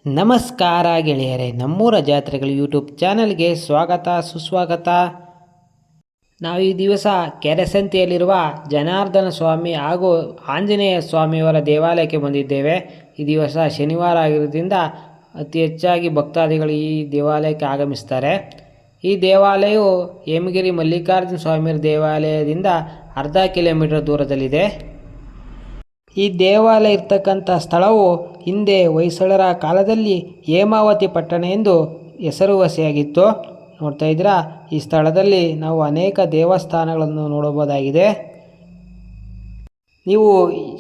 ನಮಸ್ಕಾರ ಗೆಳೆಯರೇ, ನಮ್ಮೂರ ಜಾತ್ರೆಗಳು ಯೂಟ್ಯೂಬ್ ಚಾನಲ್ಗೆ ಸ್ವಾಗತ ಸುಸ್ವಾಗತ. ನಾವು ಈ ದಿವಸ ಕೆರೆಸಂತೆಯಲ್ಲಿರುವ ಜನಾರ್ದನ ಸ್ವಾಮಿ ಹಾಗೂ ಆಂಜನೇಯ ಸ್ವಾಮಿಯವರ ದೇವಾಲಯಕ್ಕೆ ಬಂದಿದ್ದೇವೆ. ಈ ದಿವಸ ಶನಿವಾರ ಆಗಿರೋದ್ರಿಂದ ಅತಿ ಹೆಚ್ಚಾಗಿ ಭಕ್ತಾದಿಗಳು ಈ ದೇವಾಲಯಕ್ಕೆ ಆಗಮಿಸ್ತಾರೆ. ಈ ದೇವಾಲಯವು ಹೇಮಗಿರಿ ಮಲ್ಲಿಕಾರ್ಜುನ ಸ್ವಾಮಿಯವರ ದೇವಾಲಯದಿಂದ ಅರ್ಧ ಕಿಲೋಮೀಟರ್ ದೂರದಲ್ಲಿದೆ. ಈ ದೇವಾಲಯ ಇರ್ತಕ್ಕಂಥ ಸ್ಥಳವು ಹಿಂದೆ ಹೊಯ್ಸಳರ ಕಾಲದಲ್ಲಿ ಹೇಮಾವತಿ ಪಟ್ಟಣ ಎಂದು ಹೆಸರುವಾಸಿಯಾಗಿತ್ತು. ನೋಡ್ತಾ ಇದ್ದೀರಾ, ಈ ಸ್ಥಳದಲ್ಲಿ ನಾವು ಅನೇಕ ದೇವಸ್ಥಾನಗಳನ್ನು ನೋಡಬಹುದಾಗಿದೆ. ನೀವು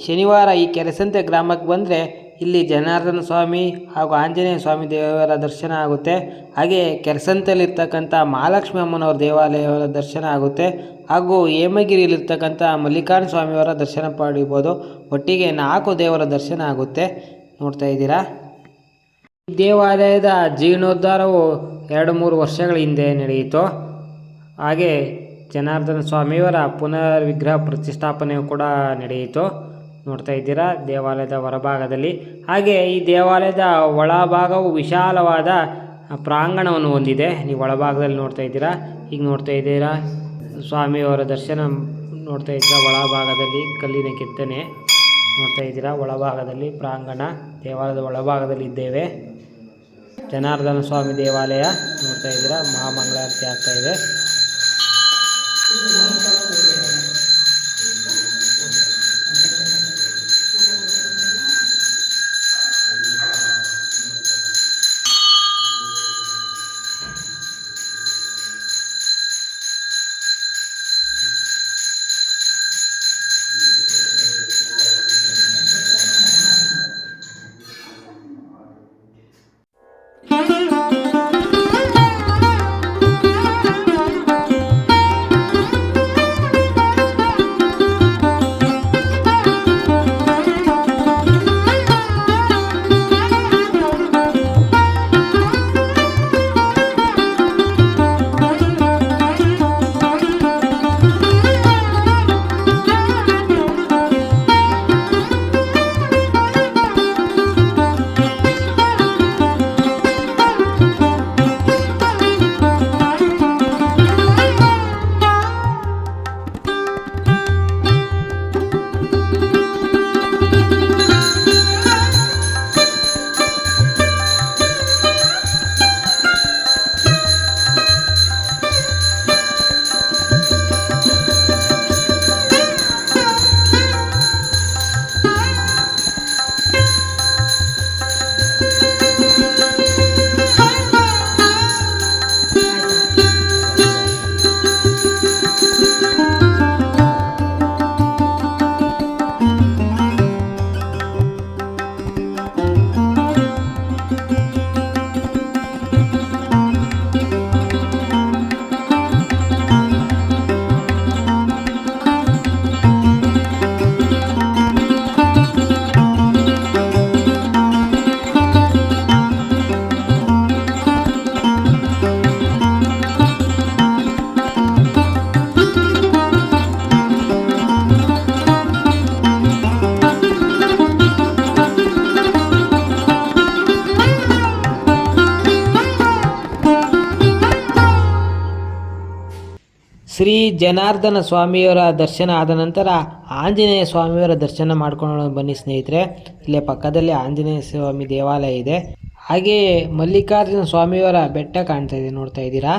ಶನಿವಾರ ಈ ಕೆರೆಸಂತೆ ಗ್ರಾಮಕ್ಕೆ ಬಂದರೆ ಇಲ್ಲಿ ಜನಾರ್ದನ ಸ್ವಾಮಿ ಹಾಗೂ ಆಂಜನೇಯ ಸ್ವಾಮಿ ದೇವರ ದರ್ಶನ ಆಗುತ್ತೆ. ಹಾಗೆ ಕೆರೆಸಂತೆಯಲ್ಲಿರ್ತಕ್ಕಂಥ ಮಹಾಲಕ್ಷ್ಮಿ ಅಮ್ಮನವರ ದೇವಾಲಯವರ ದರ್ಶನ ಆಗುತ್ತೆ. ಹಾಗೂ ಹೇಮಗಿರಿಯಲ್ಲಿರ್ತಕ್ಕಂಥ ಮಲ್ಲಿಕಾರ್ಜುನ ಸ್ವಾಮಿಯವರ ದರ್ಶನ ಪಡಿಬೋದು. ಒಟ್ಟಿಗೆ 4 ದೇವರ ದರ್ಶನ ಆಗುತ್ತೆ. ನೋಡ್ತಾ ಇದ್ದೀರಾ, ಈ ದೇವಾಲಯದ ಜೀರ್ಣೋದ್ಧಾರವು 2-3 ವರ್ಷಗಳ ಹಿಂದೆ ನಡೆಯಿತು. ಹಾಗೆ ಜನಾರ್ದನ ಸ್ವಾಮಿಯವರ ಪುನರ್ ವಿಗ್ರಹ ಪ್ರತಿಷ್ಠಾಪನೆಯು ಕೂಡ ನಡೆಯಿತು. ನೋಡ್ತಾ ಇದ್ದೀರಾ ದೇವಾಲಯದ ಹೊರಭಾಗದಲ್ಲಿ. ಹಾಗೆ ಈ ದೇವಾಲಯದ ಒಳಭಾಗವು ವಿಶಾಲವಾದ ಪ್ರಾಂಗಣವನ್ನು ಹೊಂದಿದೆ. ನೀವು ಒಳಭಾಗದಲ್ಲಿ ನೋಡ್ತಾ ಇದ್ದೀರಾ. ಈಗ ನೋಡ್ತಾ ಇದ್ದೀರಾ ಸ್ವಾಮಿಯವರ ದರ್ಶನ ನೋಡ್ತಾ ಇದ್ದೀರಾ. ಒಳಭಾಗದಲ್ಲಿ ಕಲ್ಲಿನ ಕೆತ್ತನೆ ನೋಡ್ತಾ ಇದ್ದೀರಾ. ಒಳಭಾಗದಲ್ಲಿ ಪ್ರಾಂಗಣ, ದೇವಾಲಯದ ಒಳಭಾಗದಲ್ಲಿ ಇದ್ದೇವೆ. ಜನಾರ್ದನ ಸ್ವಾಮಿ ದೇವಾಲಯ ನೋಡ್ತಾ ಇದ್ದೀರಾ. ಮಹಾಮಂಗಳಾರತಿ ಆಗ್ತಾ ಇದೆ. ಶ್ರೀ ಜನಾರ್ದನ ಸ್ವಾಮಿಯವರ ದರ್ಶನ ಆದ ನಂತರ ಆಂಜನೇಯ ಸ್ವಾಮಿಯವರ ದರ್ಶನ ಮಾಡ್ಕೊಂಡು ಬನ್ನಿ ಸ್ನೇಹಿತರೆ. ಇಲ್ಲೇ ಪಕ್ಕದಲ್ಲಿ ಆಂಜನೇಯ ಸ್ವಾಮಿ ದೇವಾಲಯ ಇದೆ. ಹಾಗೆಯೇ ಮಲ್ಲಿಕಾರ್ಜುನ ಸ್ವಾಮಿಯವರ ಬೆಟ್ಟ ಕಾಣ್ತಾ ಇದೆ. ನೋಡ್ತಾ ಇದ್ದೀರಾ.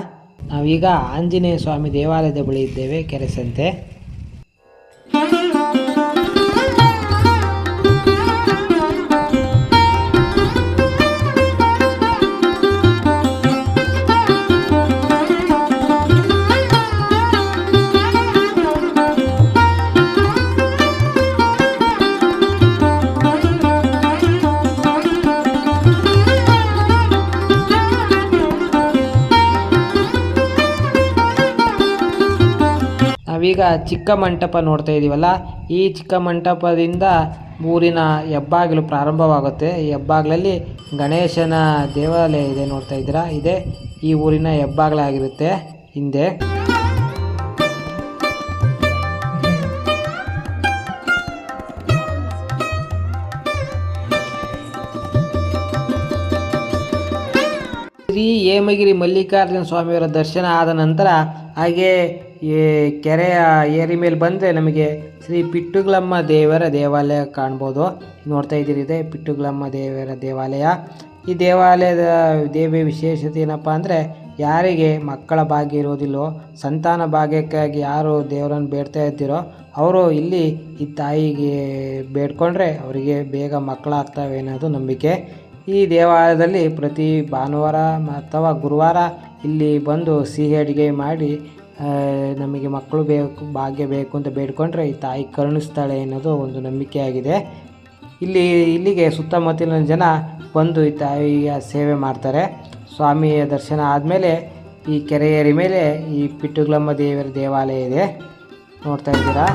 ನಾವೀಗ ಆಂಜನೇಯ ಸ್ವಾಮಿ ದೇವಾಲಯದ ಬಳಿ ಇದ್ದೇವೆ, ಕೆರೆಸಂತೆ. ನಾವೀಗ ಚಿಕ್ಕ ಮಂಟಪ ನೋಡ್ತಾ ಇದ್ದೀವಲ್ಲ, ಈ ಚಿಕ್ಕ ಮಂಟಪದಿಂದ ಊರಿನ ಹೆಬ್ಬಾಗಿಲು ಪ್ರಾರಂಭವಾಗುತ್ತೆ. ಈ ಹೆಬ್ಬಾಗಿಲಲ್ಲಿ ಗಣೇಶನ ದೇವಾಲಯ ಇದೆ. ನೋಡ್ತಾ ಇದ್ದೀರಾ, ಇದೆ ಈ ಊರಿನ ಹೆಬ್ಬಾಗಿಲಾಗಿರುತ್ತೆ ಹಿಂದೆ. ಶ್ರೀ ಹೇಮಗಿರಿ ಮಲ್ಲಿಕಾರ್ಜುನ ಸ್ವಾಮಿಯವರ ದರ್ಶನ ಆದ ನಂತರ ಹಾಗೆ ಈ ಕೆರೆಯ ಏರಿ ಮೇಲೆ ಬಂದರೆ ನಮಗೆ ಶ್ರೀ ಪಿಟ್ಟುಗ್ಲಮ್ಮ ದೇವರ ದೇವಾಲಯ ಕಾಣ್ಬೋದು. ನೋಡ್ತಾ ಇದ್ದೀರಿ, ಇದೆ ಪಿಟ್ಟುಗ್ಲಮ್ಮ ದೇವರ ದೇವಾಲಯ. ಈ ದೇವಾಲಯದ ದೇವಿ ವಿಶೇಷತೆ ಏನಪ್ಪ ಅಂದರೆ, ಯಾರಿಗೆ ಮಕ್ಕಳ ಭಾಗ್ಯ ಇರೋದಿಲ್ಲೋ, ಸಂತಾನ ಭಾಗ್ಯಕ್ಕಾಗಿ ಯಾರು ದೇವರನ್ನು ಬೇಡ್ತಾ ಇರ್ತೀರೋ ಅವರು ಇಲ್ಲಿ ಈ ತಾಯಿಗೆ ಬೇಡ್ಕೊಂಡ್ರೆ ಅವರಿಗೆ ಬೇಗ ಮಕ್ಕಳಾಗ್ತವೆ ಅನ್ನೋದು ನಂಬಿಕೆ. ಈ ದೇವಾಲಯದಲ್ಲಿ ಪ್ರತಿ ಭಾನುವಾರ ಅಥವಾ ಗುರುವಾರ ಇಲ್ಲಿ ಬಂದು ಸಿಹಿ ಅಡುಗೆ ಮಾಡಿ ನಮಗೆ ಮಕ್ಕಳು ಬೇಕು, ಭಾಗ್ಯ ಬೇಕು ಅಂತ ಬೇಡ್ಕೊಂಡ್ರೆ ಈ ತಾಯಿ ಕರುಣಿಸ್ತಾಳೆ ಅನ್ನೋದು ಒಂದು ನಂಬಿಕೆಯಾಗಿದೆ. ಇಲ್ಲಿಗೆ ಸುತ್ತಮುತ್ತಲಿನ ಜನ ಬಂದು ಈ ತಾಯಿಯ ಸೇವೆ ಮಾಡ್ತಾರೆ. ಸ್ವಾಮಿಯ ದರ್ಶನ ಆದಮೇಲೆ ಈ ಕೆರೆ ಏರಿ ಮೇಲೆ ಈ ಪಿಟ್ಟುಗ್ಲಮ್ಮ ದೇವರ ದೇವಾಲಯ ಇದೆ, ನೋಡ್ತಾ ಇದ್ದೀರಾ.